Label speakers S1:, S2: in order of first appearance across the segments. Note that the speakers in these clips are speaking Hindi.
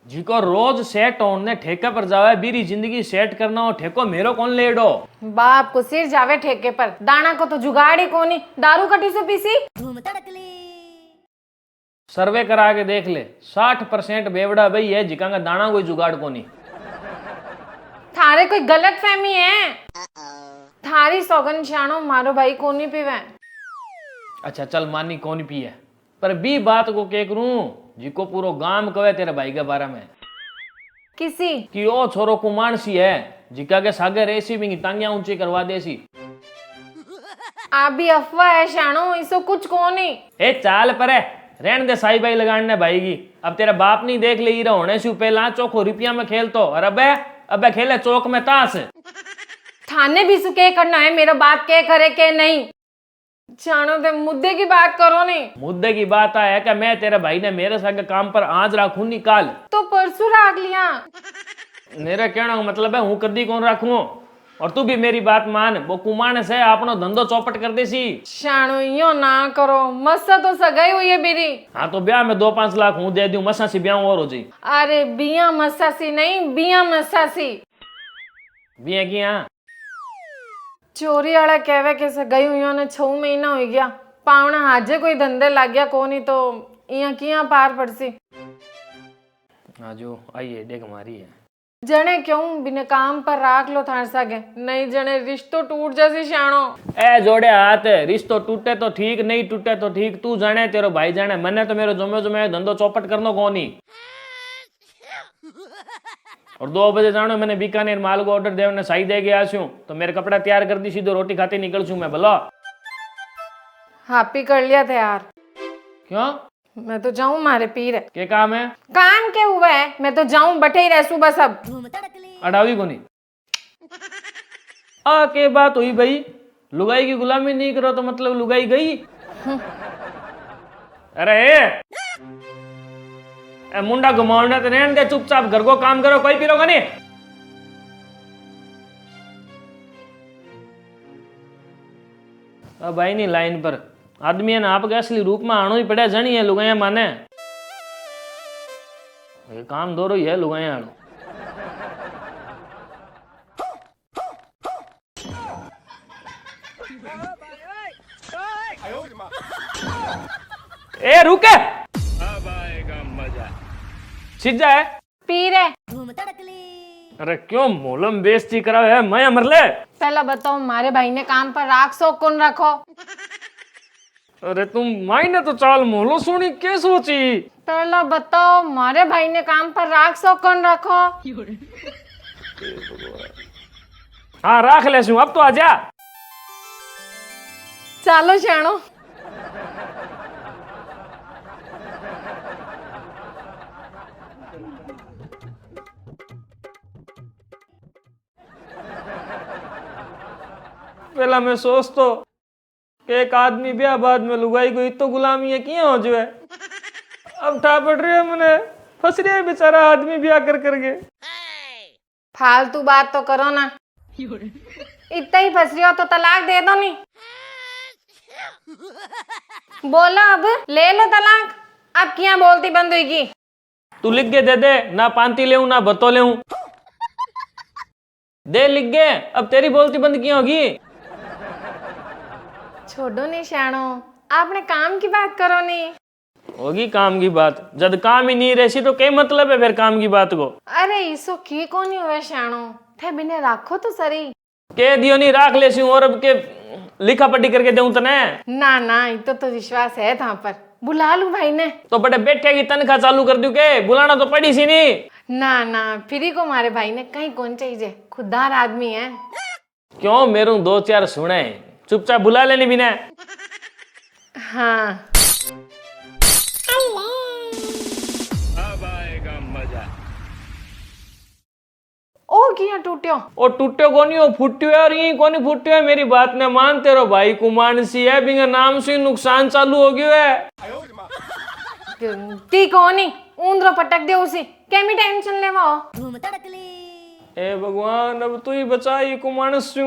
S1: जिको रोज सेट होने ठेके पर जावे बीरी जिंदगी सेट करना हो ठेको मेरो कौन लेडो।
S2: बाप को सिर जावे ठेके पर, दाना को तो जुगाड़ ही कोनी, दारू कटी से पीसी।
S1: सर्वे करा के देख ले 60% बेवड़ा भाई है जिका का दाना कोई जुगाड़ कोनी।
S2: थारे कोई गलत फहमी है। थारी सौगन शानो मारो भाई कोनी पीवे।
S1: अच्छा चल मानी कौन पी है, पर बी बात को के करूं जिको पूरो गांव कवे तेरे भाई के बारे में
S2: किसी
S1: कि ओ छोरो कुमान सी है जिका के सागे रेसी भी टांगियां ऊंची करवा देसी।
S2: आप भी अफवाह है शानो, इसो कुछ कोनी।
S1: ए चाल परे रहन दे साई भाई लगाने भाई की। अब तेरा बाप नहीं देख ले हीरा होने से पहला चौको रुपया में खेल तो, और अबे खेले चौक में ताश।
S2: थाने भी सुके करना है, मेरा बात के करे के नहीं। जानो ते मुद्दे की बात करो नहीं।
S1: मुद्दे की बात है कि मैं तेरे भाई ने मेरे संग काम पर आज राखू निकाल
S2: तो परसों राख लिया।
S1: मेरा कहना का मतलब है हूँ कदी कौन राखू, और तू भी मेरी बात मान। वो कुमार से अपनो धंधो चौपट कर देसी।
S2: शानो यो ना करो, मस्सा तो सगाई हुई है मेरी।
S1: हाँ तो ब्याह में 2-5 लाख हूँ दे दूं, मसा सी ब्याह और हो जाई।
S2: अरे बिया मस्सासी नहीं, बिया मस्सासी।
S1: बिया की हाँ
S2: चोरी वाला कहवे के सगाई हुई ने 6 महीना हो गया, पावना हाजे कोई धंधे लग गया कोनी तो इया किया पार पड़सी।
S1: हाँ जो आइए देख हमारी है
S2: जने क्यों बिना काम पर राख लो थार सके, नहीं जने रिश्तो टूट जैसी शानो।
S1: ए जोड़े हाथ रिश्तो टूटे तो ठीक, नहीं टूटे तो ठीक। तू जाने तेरो भाई जाने, मने तो मेरो जमे धंधो चौपट करनो कोनी। और 2 बजे जानो मैंने बीकानेर माल को ऑर्डर देवने साई दे गया छूं, तो मेरे कपड़ा तैयार कर दी, सीधो रोटी खाती निकल छूं मैं। भला
S2: हापी कर लिया था यार।
S1: क्यों
S2: मैं तो जाऊं, मारे पीर है।
S1: के काम है?
S2: काम क्या हुआ है, मैं तो जाऊं, बटे ही रह सुबह सब
S1: अडावी को नहीं आ के बात हुई भाई। लुगाई की गुलामी नहीं करो तो मतलब लुगाई गई। अरे ए मुंडा घुमावना तो रहने दे, चुपचाप घर को काम करो, कोई पीरोगा नहीं। अब भाई नहीं लाइन पर आदमी है ना, आप असली रूप में आनो ही पड़ा जनी है लुगाया माने। ये काम दो रही है लुगाया आनो। ए रुके, अब आएगा मजा। सीधा है
S2: पीर है।
S1: अरे क्यों मोलम बेइज्जती करा है, मैं मर ले।
S2: पहला बताओ मारे भाई ने काम पर राख सो कौन रखो।
S1: अरे तुम मायने तो चाल मोलो सोनी के सोची।
S2: पहला बताओ मारे भाई ने काम पर राख सो कौन रखो।
S1: हाँ राख ले सू, अब तो आजा।
S2: चलो शानो।
S1: पहला मैं सोच तो एक आदमी ब्याह बाद में लुगाई को इतो गुलामी है किया हो जो है। अब ठा पड़ रही है मने, फंस रहा है बेचारा आदमी ब्याह कर करके।
S2: फालतू बात तो करो ना, इतना ही फंस रही हो तो तलाक दे दो नहीं। बोलो अब ले लो तलाक, अब क्या बोलती बंद हुई।
S1: तू लिख के दे दे, ना पांती ले ना बतो ले दे लिख गए। अब तेरी बोलती बंद की होगी।
S2: छोड़ो नहीं शानो, आपने काम की बात करो नहीं।
S1: होगी काम की बात, जब काम ही नहीं रहसी तो क्या मतलब है फिर काम की बात को।
S2: अरे इसो की को नहीं हुआ शानो, थे बिने राखो तो सरी।
S1: के दियो नहीं राख ले और अब के लिखा पढ़ी करके दूं तने।
S2: ना ना इतो तो विश्वास है था पर, बुला लू भाई ने।
S1: तो बड़े बैठे की तनख्वाह चालू कर दूं के, बुलाना तो पड़ी सी नहीं।
S2: ना ना फ्री को मारे भाई ने कहीं कौन चाहिए, खुददार आदमी है।
S1: क्यों मेरू 2-4 सुने, चुपचाप बुला लेनी बिना।
S2: हाँ
S1: अब आएगा मजा।
S2: ओ किया टूटियो।
S1: ओ टूटियो कोनी, हो फुटियो है, और यही कोनी फुटियो है। मेरी बात ने मान, तेरो भाई कुमान सी है, बिंगा नाम से नुकसान चालू हो गयो है।
S2: ती कोनी ऊंदरो पटक दे उसी, केमी टेंशन लेवा हो।
S1: ए भगवान अब तू ही बचा ये कुमान से।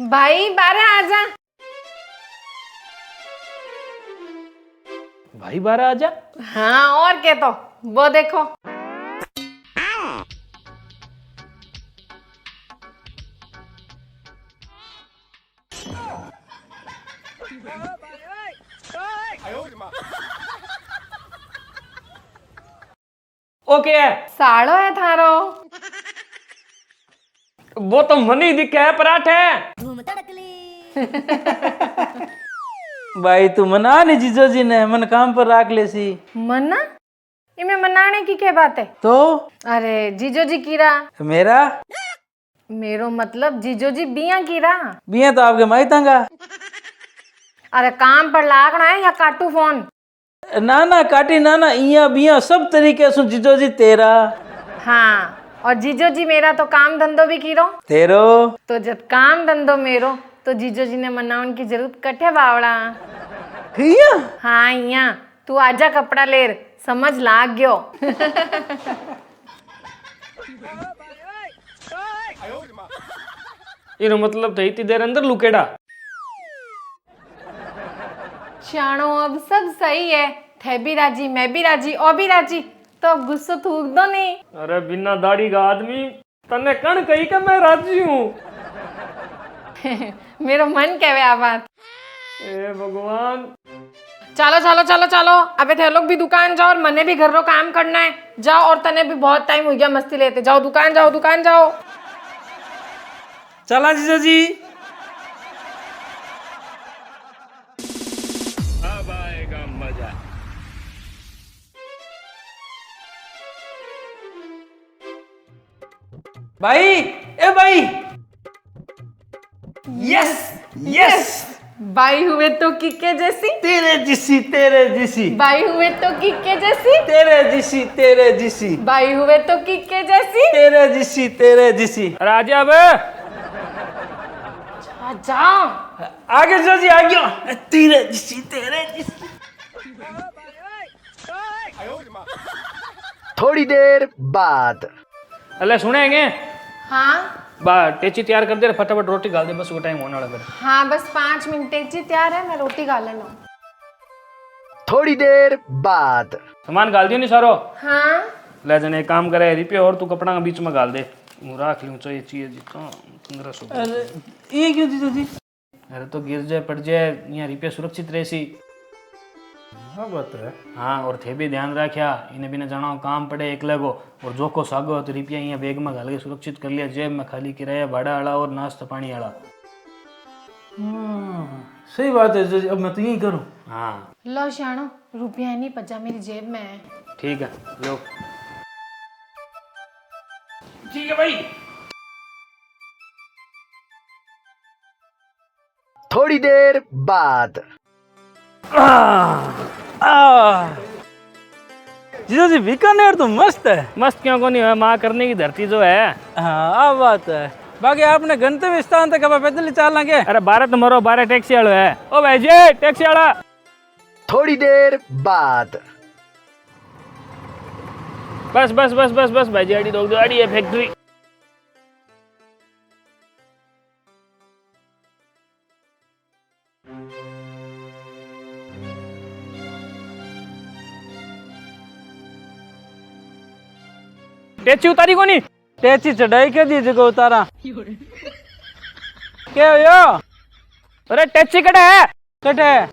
S2: भाई बारे आजा।
S1: भाई बारह आजा।
S2: हाँ और क्या, तो वो देखो।
S1: ओके है
S2: साड़ो है थारो।
S1: वो तो मनी दिखे है पराठे।
S3: भाई तू मना नहीं जीजो जी ने मन काम पर राख ले सी।
S2: मना इमे मनाने की क्या बात है?
S3: तो
S2: अरे जीजो जी कीरा
S3: मेरा
S2: मेरो मतलब जीजो जी बिया कीरा।
S3: बिया तो आपके माई तंगा।
S2: अरे काम पर लागना है या काटू फोन?
S3: ना ना काटी ना ना इया बिया सब तरीके से जीजो जी तेरा
S2: हाँ और जीजो जी मेरा तो काम धंधो भी कीरो।
S3: तेरो
S2: तो जब काम धंधो मेरो तो जीजो जी ने मनावन की जरूरत कटे बावड़ा।
S3: हिया
S2: हाँ इया तू आजा कपड़ा लेर समझ लाग गयो।
S1: इनो मतलब तो इतनी देर अंदर लुकेड़ा।
S2: शानो अब सब सही है, थे भी राजी मैं भी राजी और भी राजी, तो अब गुस्सा थूक दो नहीं।
S1: अरे बिना दाढ़ी का आदमी तने कण कही कि मैं राजी हूँ।
S2: मेरो मन कहवे आ बात।
S1: ए भगवान।
S2: चलो चलो चलो चलो अबे थे लोग भी दुकान जाओ और मने भी घर रो काम करना है। जाओ और तने भी बहुत टाइम हो गया मस्ती लेते। जाओ दुकान जाओ दुकान जाओ।
S3: चला जीजो जी।
S1: अब आएगा मजा।
S3: भाई ए भाई यस यस
S2: बाई हुए तो किक्के जैसी,
S3: तेरे जिसी तेरे जिसी
S2: बाई हुए तो किक्के जैसी,
S3: तेरे जिसी तेरे जिसी
S2: बाई हुए तो किक्के जैसी।
S3: तेरे जिसी तेरे जिसी।
S1: अरे आजा अब।
S2: जाओ
S3: आगे जो जी आगे तेरे जिसी तेरे जिसी।
S4: थोड़ी देर बाद
S1: अल्ले सुनेंगे।
S2: हाँ
S1: बा टेची तैयार कर दे फटाफट रोटी डाल दे बस वो टाइम होने वाला फिर।
S2: हाँ बस 5 मिनट जी तैयार है मैं रोटी खा लेना।
S4: थोड़ी देर बाद
S1: सामान गाल दियो नहीं सारो।
S2: हाँ
S1: ले जने एक काम करे रिपे और तू कपड़ा के बीच में गाल दे। मैं राख लूं चाहिए चीज जी तो 1500।
S3: अरे ये क्यों जीजो जी?
S1: अरे तो गिर जाए पड़ जाए यहाँ रिपे सुरक्षित रहेसी।
S3: हाँ बात है।
S1: हाँ और थे भी ध्यान रखा इन्हें भी न जाना काम पड़े एकले को और जो को सागो तो रिपिया यहाँ बैग में घाल के सुरक्षित कर लिया जेब में खाली किराया भाड़ा आला और नाश्ता पानी आला।
S3: सही बात है जीजो जी अब मैं तो यही करूँ।
S1: हाँ
S2: लो शानो रुपया नहीं पचा मेरी जेब में है।
S1: ठीक है लो। ठीक है भाई।
S4: थोड़ी देर बाद
S3: जीजो जी बीकानेर तो मस्त है।
S1: मस्त क्यों को नहीं है माँ करने की धरती जो है।
S3: हाँ अब बात है। बाकी आपने गंतव्य स्थान तक अब पैदल ही चलना क्या?
S1: अरे 12 तो मरो 12 टैक्सी वालों है। ओ भाई जी टैक्सी वाला।
S4: थोड़ी देर बाद
S1: बस बस बस बस बस भाई जी आड़ी दो आड़ी है फैक्ट्री। टेची उतारी को नहीं।
S3: टेची चढ़ाई के दी जगह उतारा क्या हो यो?
S1: अरे टेची कटे है।
S3: कटे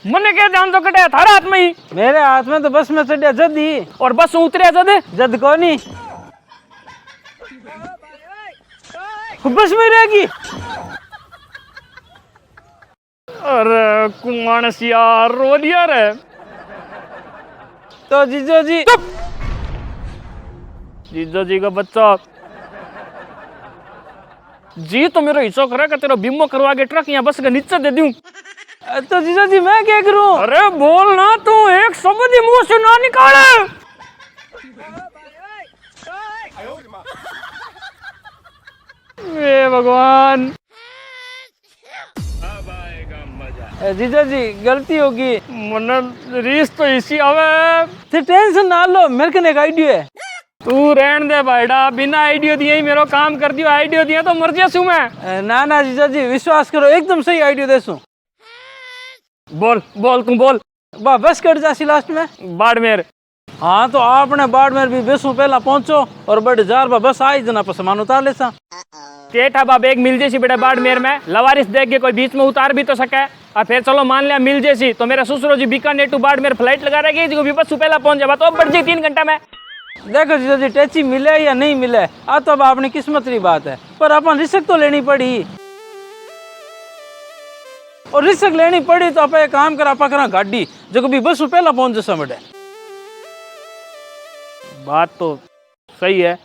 S1: मुन्ने क्या ध्यान तो कटे है थारा हाथ में ही।
S3: मेरे हाथ में तो बस में चढ़िया जद ही
S1: और बस उतरे जद
S3: जद को नहीं बस में रहेगी।
S1: अरे कुमानस यार रो दिया रे।
S3: तो जीजो जी
S1: जीजो जी का बच्चा जी तो मेरा हिस्सा करे का तेरा बीमो करवा के ट्रक यहाँ बस के नीचे दे दूं।
S3: तो जीजो जी मैं क्या करूं?
S1: अरे बोल ना तू एक शब्द ही मुंह से ना निकाले। हे भगवान। अब आएगा मजा।
S3: जीजो जी गलती होगी।
S1: मन रीस तो इसी आवे।
S3: तो टेंशन ना लो मेरे कने एक आइडिया है।
S1: तू रहन दे भाईडा बिना आइडिया दिए ही मेरो काम कर दियो। आइडिया दिया तो मर जासू मैं।
S3: ना ना जीजो जी विश्वास करो एकदम सही आइडिया देसू।
S1: बोल बोल तू बोल।
S3: बस कट जासी लास्ट में
S1: बाड़मेर।
S3: हाँ तो आपने बाड़मेर भी बेसू पहला पहुंचो और बड़े जार बस आई जना पर सामान उतार ले सा।
S1: केठा बा बैग मिल जैसी बेटा बाड़मेर में लवारिस देख के कोई बीच में उतार भी तो सके। और फिर चलो मान लिया मिल जैसी तो मेरा ससुरो जी बीकानेर टू बाड़मेर फ्लाइट लगा रहेगी जो भी बस पहला पहुंच जाए तो बढ़ जाए 3 घंटा में।
S3: देखो जीजो जी टैची मिले या नहीं मिले आ तो अब अपनी किस्मत की बात है, पर अपन रिस्क तो लेनी पड़ी, और रिस्क लेनी पड़ी तो आप एक काम करा पकड़ा गाड़ी जो कभी बस पहला पहुंच जैसा बटे।
S1: बात तो सही है,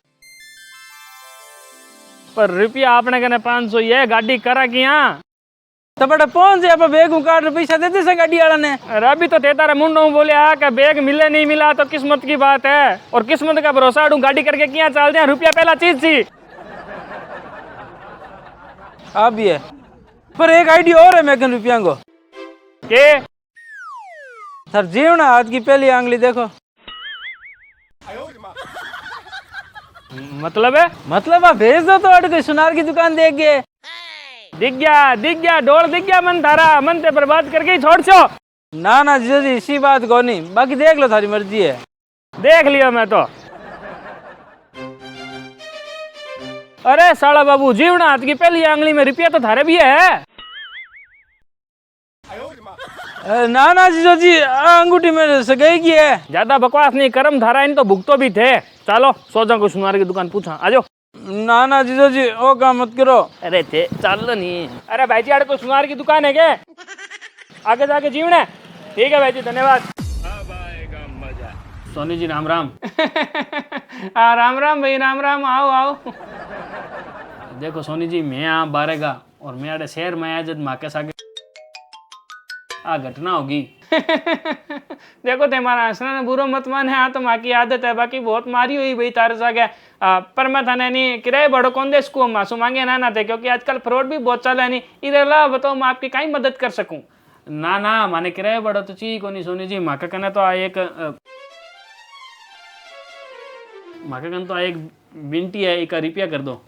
S1: पर रुपया आपने कहने 500 ही है, गाड़ी करा किया
S3: तो बटे पहुंच जाए, आप बैग काट पैसा देते से गाड़ी वाला ने।
S1: अरे अभी तो तेतारे मुंडों बोले कि बैग मिले नहीं मिला तो किस्मत की बात है, और किस्मत का भरोसा उड़ू गाड़ी करके किया चल दिया, रुपया पहला चीज थी।
S3: आप भी है, पर एक आइडिया और है मैगन रुपया को
S1: के
S3: सर जीवना हाथ की पहली आंगली देखो।
S1: मतलब
S3: आप भेज दो तो अड़ कोई सुनार की दुकान देख गए।
S1: दिख गया डोर दिख गया, मन थारा मन ते बर्बाद करके ही छोड़ छो।
S3: ना ना जीजो जी इसी बात को नहीं, बाकी देख लो थारी मर्जी है।
S1: देख लियो मैं तो। अरे साला बाबू जीवना हाथ की पहली आंगली में रुपया तो थारे भी है।
S3: ना ना जीजो जी अंगूठी में से गई की है।
S1: ज्यादा बकवास नहीं, कर्म धारा इन तो भुगतो भी थे। चलो सोचा को सुनार की दुकान पूछा आजो।
S3: ना ना जीजो जी ओ काम मत करो।
S1: अरे थे चल नहीं। अरे भाई जी आड़े को सुनार की दुकान है क्या? आगे जाके जीवना। ठीक है भाई जी धन्यवाद। सोनी जी राम राम। राम राम भाई राम राम, आओ आओ। देखो सोनी जी मैं यहाँ बारेगा और मैं आड़े शहर में आया जब माँ के सागे आ घटना होगी। देखो तुम्हारा हंसना ने बुरो मत मान है, हाँ तो माँ की आदत है, बाकी बहुत मारी हुई भाई तारे सागे। पर मैं थाने नहीं किराए बड़ो कौन दे इसको मासू मांगे ना थे, क्योंकि आजकल फ्रॉड भी बहुत चल है नहीं। इधर ला बताओ मैं आपकी कहीं मदद कर सकूं। ना ना माने किराए बड़ो तो चाहिए को नहीं सोनी जी, माँ का कहना तो एक माँ का कहना तो एक बिंटी है, एक रुपया कर दो।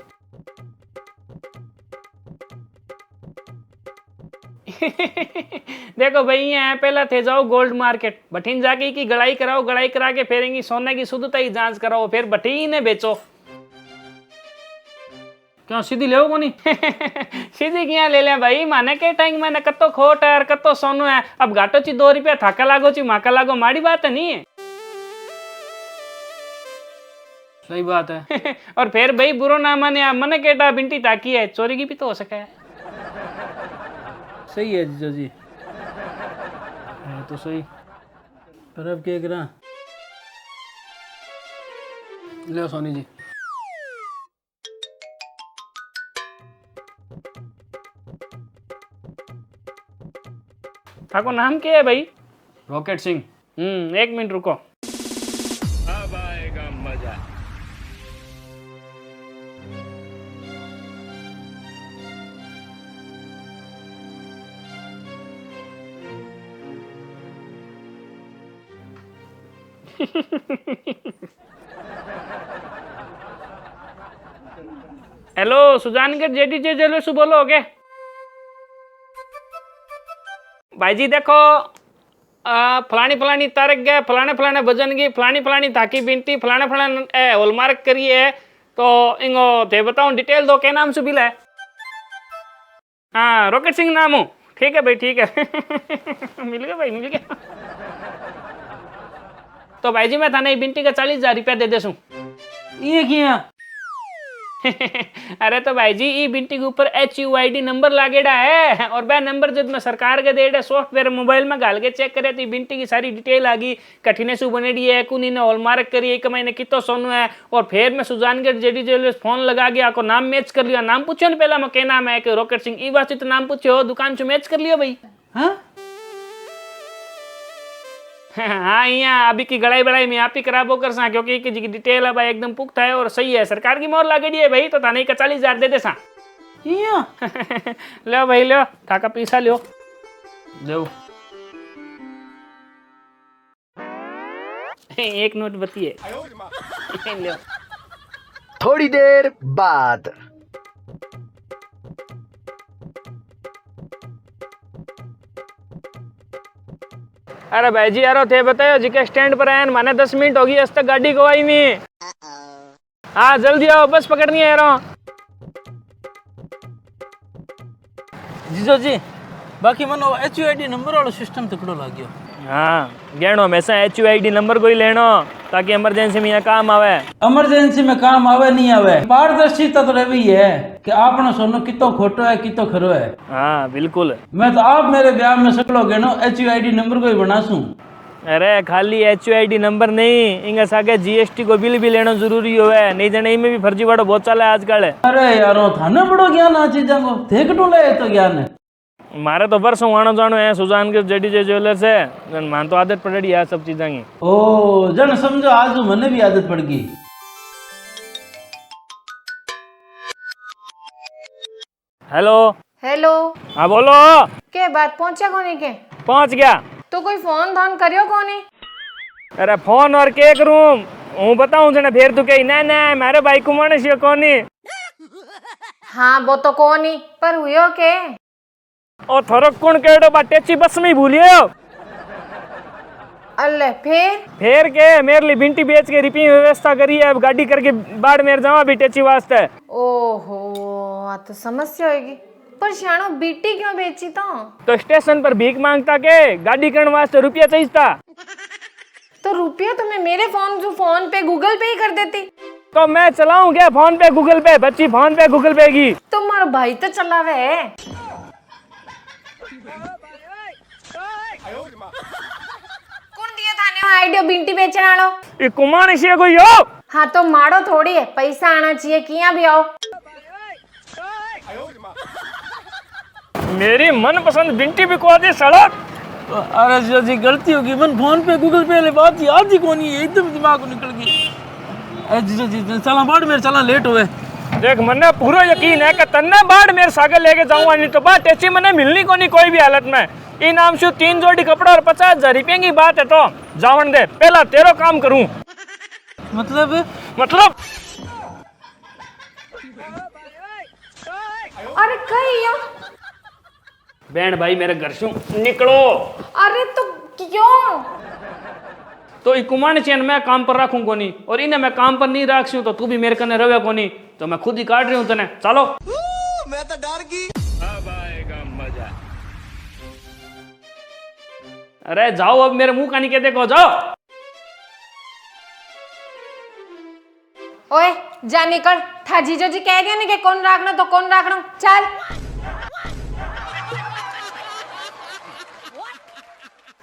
S1: देखो भाई यहाँ पहला थे जाओ गोल्ड मार्केट, बठीन जाके की गड़ाई कराओ, गड़ाई करा के फेरेंगी सोने की शुद्धता की जांच कराओ, फिर बठीन बेचो। क्यों सीधी ले को नहीं? सीधी क्या ले ले भाई, माने के टाइम मैंने कत्तो खोट है और कत्तो सोनू है, अब घाटो ची 2 रुपया थाका लागो ची माका लागो, माड़ी बात है नहीं है। सही बात है। और फिर भाई बुरो ना माने, मने केटा बिंटी ताकी है, चोरी की भी तो हो सके है।
S3: सही है जीजो जी,
S1: है तो सही।
S3: पर अब क्या करा?
S1: ले सोनी जी। आपको नाम क्या है भाई? रॉकेट सिंह। 1 मिनट रुको। अब आएगा मजा। हेलो सुजानगढ़ जेडीजे ज्वेलर्स बोलो क्या? भाई जी देखो फलानी फलानी तारीख गए, फलाने फलाने भजन की, फलानी फलानी ताकी बिनती, फलाने फलाने हॉलमार्क करी है, तो इंगो ते बताऊं डिटेल दो क्या नाम से बिल है? हाँ रॉकेट सिंह नाम हूँ। ठीक है भाई ठीक है। मिल गया भाई मिल गया। तो भाई जी मैं थाने बिनती का 40,000 रुपया दे देसूं।
S3: ये किया?
S1: अरे तो भाई जी ई बिंटी के ऊपर HUID नंबर लागेड़ा है, और वह नंबर जब मैं सरकार के देड़े सॉफ्टवेयर मोबाइल में घाल के चेक करे तो बिंटी की सारी डिटेल आ गई, कठिने सु बनेड़ी है, कुनी ने हॉलमार्क करी, 1 महीने कितो सोनू है, और फिर मैं सुजानगढ़ जेडी ज्वेलर्स फोन लगा गया, आपको नाम मैच कर लिया। नाम पूछो ना पहला मैं क्या नाम है कि रॉकेट सिंह, ई वास्ते तो नाम पूछो, दुकान से मैच कर लियो भाई।
S3: हाँ
S1: हाँ यहाँ अभी की गड़ाई बड़ाई में आप ही खराब होकर सा, क्योंकि की डिटेल है भाई एकदम पुख्ता है और सही है, सरकार की मोहर लागेड़ी है भाई, तो थाने का 40,000 दे दे सा। लो भाई लो थाका पैसा लो दो। 1 नोट बतिए। लो
S4: थोड़ी देर बाद।
S1: अरे भाई जी यारो थे बताओ जिके स्टैंड पर आए माने 10 मिनट होगी आज तक गाड़ी को आई नहीं। हाँ जल्दी आओ बस पकड़नी है यारो।
S3: जीजो जी बाकी मनो HUID नंबर वाला सिस्टम तकड़ो लागियो।
S5: हाँ गेणो हमेशा HUID नंबर को ही लेनो ताकि इमरजेंसी में यहाँ काम आवे।
S3: इमरजेंसी में काम आवे नहीं आवे, पारदर्शिता तो रही है कि आपने सुनो कितो खोटो है कितो खरो है।
S5: हाँ बिल्कुल।
S3: मैं तो आप मेरे ब्याह में सकलो गेनो HUID नंबर को ही बनासूं।
S5: अरे खाली HUID नंबर नहीं, इंगे सागे GST को बिल भी लेना जरूरी होवे, नहीं जने इनमें भी फर्जीवाड़ो बहुत चले आजकल।
S3: अरे यारो थाने बड़ो ज्ञान आ चीजा को देख ले तो ज्ञान है।
S5: मारे तो परसों आनो जानो है सुजान के JDJ ज्वेलर्स है, मान तो आदत पड़ी है सब चीज़ा की।
S3: ओ जन समझो आज मने भी आदत पड़ गई।
S5: हेलो।
S2: हेलो।
S5: हाँ बोलो।
S2: के बात पहुंचा कोनी के?
S5: पहुंच गया।
S2: तो कोई फोन धान करियो कोनी?
S5: अरे फोन और के करूं, हूँ बताऊं जने फिर तू कही ना ना मारे भाई को मानस यो कोनी।
S2: हाँ वो तो कोनी पर हुयो के?
S5: ओ थोरो कौन केड़ो बा टेची बस में ही भूलियो।
S2: अल्ले फिर
S5: के मेरे लिए भिंटी बेच के रिपी व्यवस्था करी है, अब गाड़ी करके बाड़मेर जावा भी टेची वास्ते।
S2: ओहो आ तो समस्या होगी। पर शानो बीटी क्यों बेची तो
S5: स्टेशन पर भीख मांगता के गाड़ी करने वास्ते रुपया चाहिए था।
S2: तो रुपया तो मैं मेरे फोन पे गूगल पे ही कर देती।
S5: तो मैं चलाऊं क्या फोन पे गूगल पे? बच्ची फोन पे गूगल पे की।
S2: तुम्हारा भाई तो चलावे है। कौन दिया थाने आइडिया बिंटी बेचने वालो?
S5: ये कुमार से कोई हो?
S2: हाँ तो मारो थोड़ी है, पैसा आना चाहिए किया भी आओ।
S5: मेरी मनपसंद बिंटी भी को दी सड़क।
S3: अरे जीजा जी गलती होगी, मन फोन पे गूगल पे वाली बात याद ही कौन है, एकदम दिमाग को निकल गई। अरे जीजा जी चला बाड़मेर चला, लेट हुए।
S5: देख मन्ने पूरा यकीन है कि तन्ने बाड़मेर सागर लेके जाऊंगा, नहीं तो बात टेची मने मिलनी को नहीं कोई भी हालत में। इनाम शु 3 जोड़ी कपड़ा और 50,000 रुपये की बात है तो जावन दे, पहला तेरो काम करूं।
S3: मतलब
S2: अरे कहीं यो?
S1: बहन भाई मेरे घर से निकलो।
S2: अरे तो क्यों?
S1: तो कुमार चैन मैं काम पर रखूं कोनी और इन्हें मैं काम पर नहीं रखूं तो तू भी मेरे कने रवे कोनी, तो मैं खुद ही काट रही हूं तने। चलो
S4: मैं तो डर गई।
S5: अब आएगा मजा।
S1: अरे जाओ अब मेरे मुंह का नहीं के देखो, जाओ।
S2: ओए जा निकल, था जीजो जी कह दिया ना कि कौन रखना तो कौन रखना, चल।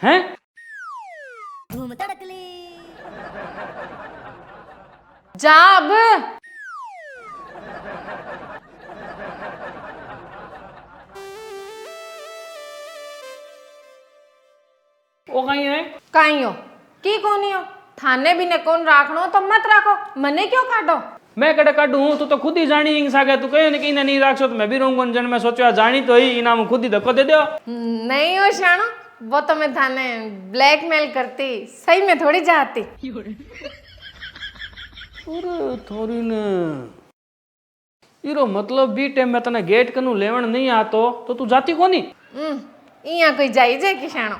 S1: हैं?
S2: जा अब।
S1: वो कहीं है?
S2: कहीं हो की कोनी हो? थाने भी ने कौन रखनो तो मत रखो, मने क्यों काटो?
S1: मैं कड़े काटू तू तो खुद ही जानी इंग सागे, तू कहो कि इन्हें नहीं रखो तो मैं भी रहूंगा जन। मैं सोचा जानी तो ही इनाम खुद ही धक्को दे दो।
S2: नहीं हो शानो, वो तो मैं थाने ब्लैकमेल करती, सही में थोड़ी चाहती।
S1: अरे थोड़ी ने इरो मतलब बी टाइम में तने गेट कनु लेवण नहीं आतो तो तू जाती कोनी?
S2: इया कोई जाई जे कि शानो?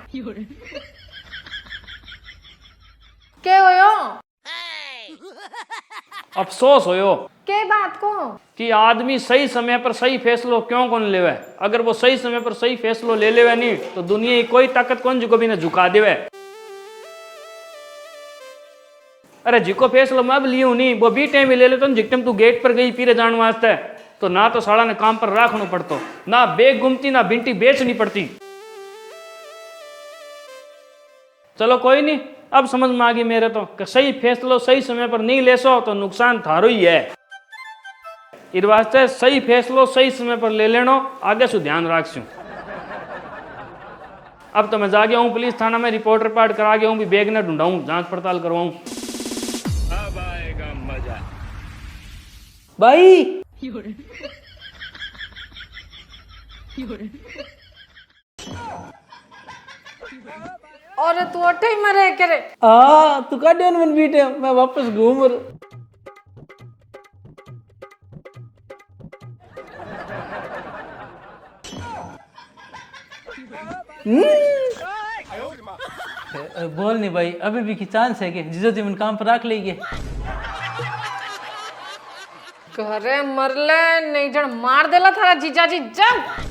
S2: के होयो?
S1: अफसोस होयो
S2: के बात को?
S1: कि आदमी सही समय पर सही फैसलो क्यों कौन लेवे। अगर वो सही समय पर सही फैसलो ले लेवे नहीं तो दुनिया की कोई ताकत कौन जिको भी ने झुका देवे। अरे जिको फैसलो मैं अब लियो नहीं वो बी टाइम ले ले तो जिक टाइम तू गेट पर गई पीरे जाने वास्ते तो ना तो साला ने काम पर रखना पड़तो, ना बेग गुमती, ना भिंटी बेचनी पड़ती। चलो कोई नहीं, अब समझ में आ गई मेरे तो कि सही फैसलो सही समय पर नहीं लेसो तो नुकसान थारो ही है। इस वास्ते सही फैसलो सही समय पर ले लेनो, आगे से ध्यान रखसूं। अब तो मैं जा गया हूँ पुलिस थाना में, रिपोर्ट करा गया हूँ, भी बैग ने ढूंढाऊं, जांच पड़ताल करवाऊं।
S5: अब आएगा मजा।
S3: भाई
S2: और तू अठे ही मरे करे।
S3: तू काटे मन बीटे, मैं वापस घूम रहा। बोल नहीं भाई, अभी भी की चांस है कि जिजो जी मन काम पर रख लेंगे।
S2: घरे मरले नहीं जण मार देला थारा जीजा जी जब।